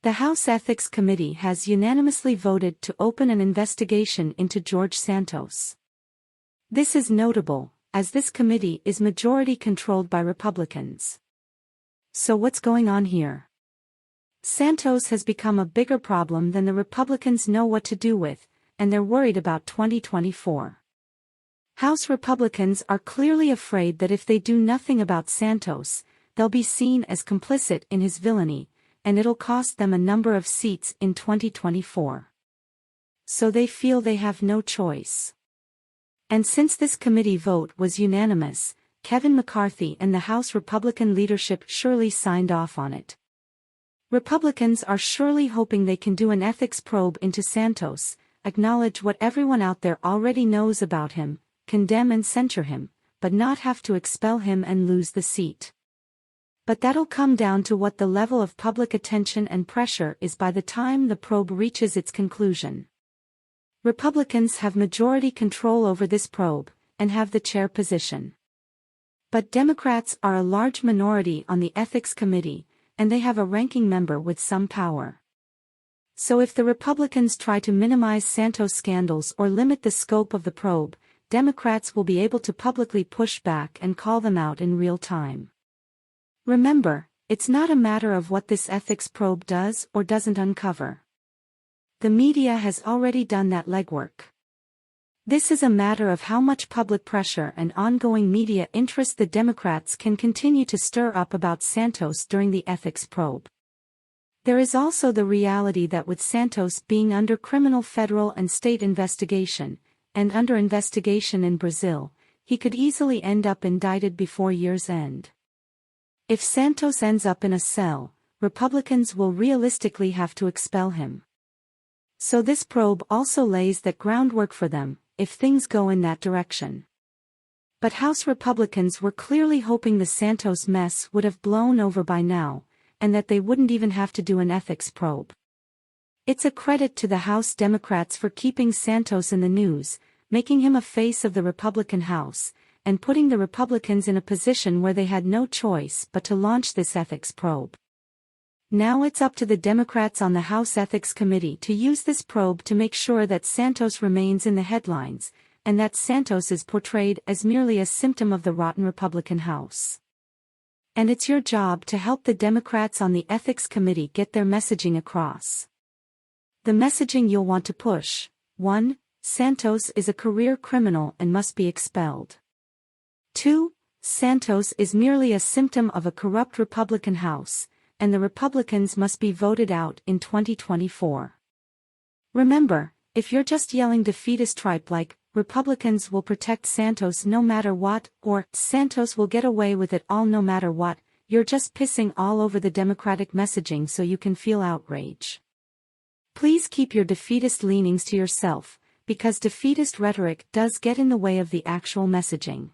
The House Ethics Committee has unanimously voted to open an investigation into George Santos. This is notable, as this committee is majority controlled by Republicans. So what's going on here? Santos has become a bigger problem than the Republicans know what to do with, and they're worried about 2024. House Republicans are clearly afraid that if they do nothing about Santos, they'll be seen as complicit in his villainy, and it'll cost them a number of seats in 2024. So they feel they have no choice. And since this committee vote was unanimous, Kevin McCarthy and the House Republican leadership surely signed off on it. Republicans are surely hoping they can do an ethics probe into Santos, acknowledge what everyone out there already knows about him, condemn and censure him, but not have to expel him and lose the seat. But that'll come down to what the level of public attention and pressure is by the time the probe reaches its conclusion. Republicans have majority control over this probe, and have the chair position. But Democrats are a large minority on the Ethics Committee, and they have a ranking member with some power. So if the Republicans try to minimize Santos scandals or limit the scope of the probe, Democrats will be able to publicly push back and call them out in real time. Remember, it's not a matter of what this ethics probe does or doesn't uncover. The media has already done that legwork. This is a matter of how much public pressure and ongoing media interest the Democrats can continue to stir up about Santos during the ethics probe. There is also the reality that with Santos being under criminal federal and state investigation, and under investigation in Brazil, he could easily end up indicted before year's end. If Santos ends up in a cell, Republicans will realistically have to expel him. So this probe also lays that groundwork for them, if things go in that direction. But House Republicans were clearly hoping the Santos mess would have blown over by now, and that they wouldn't even have to do an ethics probe. It's a credit to the House Democrats for keeping Santos in the news, making him a face of the Republican House, and putting the Republicans in a position where they had no choice but to launch this ethics probe. Now it's up to the Democrats on the House Ethics Committee to use this probe to make sure that Santos remains in the headlines, and that Santos is portrayed as merely a symptom of the rotten Republican House. And it's your job to help the Democrats on the Ethics Committee get their messaging across. The messaging you'll want to push: 1. Santos is a career criminal and must be expelled. 2. Santos is merely a symptom of a corrupt Republican House, and the Republicans must be voted out in 2024. Remember, if you're just yelling defeatist tripe like, Republicans will protect Santos no matter what, or Santos will get away with it all no matter what, you're just pissing all over the Democratic messaging so you can feel outrage. Please keep your defeatist leanings to yourself, because defeatist rhetoric does get in the way of the actual messaging.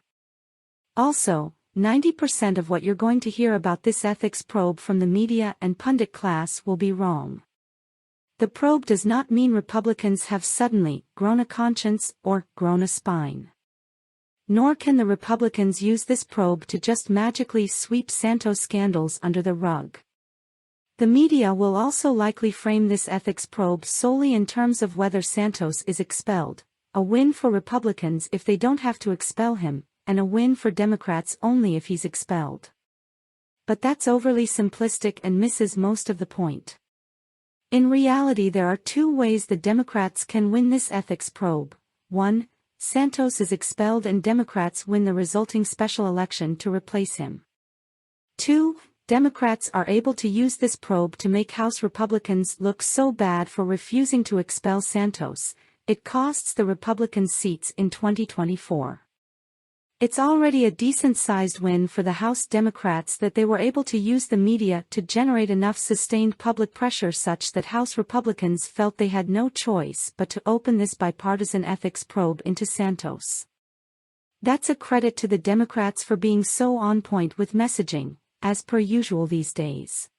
Also, 90% of what you're going to hear about this ethics probe from the media and pundit class will be wrong. The probe does not mean Republicans have suddenly grown a conscience or grown a spine. Nor can the Republicans use this probe to just magically sweep Santos scandals under the rug. The media will also likely frame this ethics probe solely in terms of whether Santos is expelled, a win for Republicans if they don't have to expel him, and a win for Democrats only if he's expelled. But that's overly simplistic and misses most of the point. In reality, there are two ways the Democrats can win this ethics probe. 1. Santos is expelled and Democrats win the resulting special election to replace him. 2. Democrats are able to use this probe to make House Republicans look so bad for refusing to expel Santos, it costs the Republicans seats in 2024. It's already a decent-sized win for the House Democrats that they were able to use the media to generate enough sustained public pressure such that House Republicans felt they had no choice but to open this bipartisan ethics probe into Santos. That's a credit to the Democrats for being so on point with messaging, as per usual these days.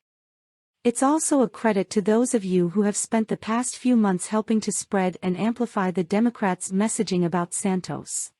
It's also a credit to those of you who have spent the past few months helping to spread and amplify the Democrats' messaging about Santos.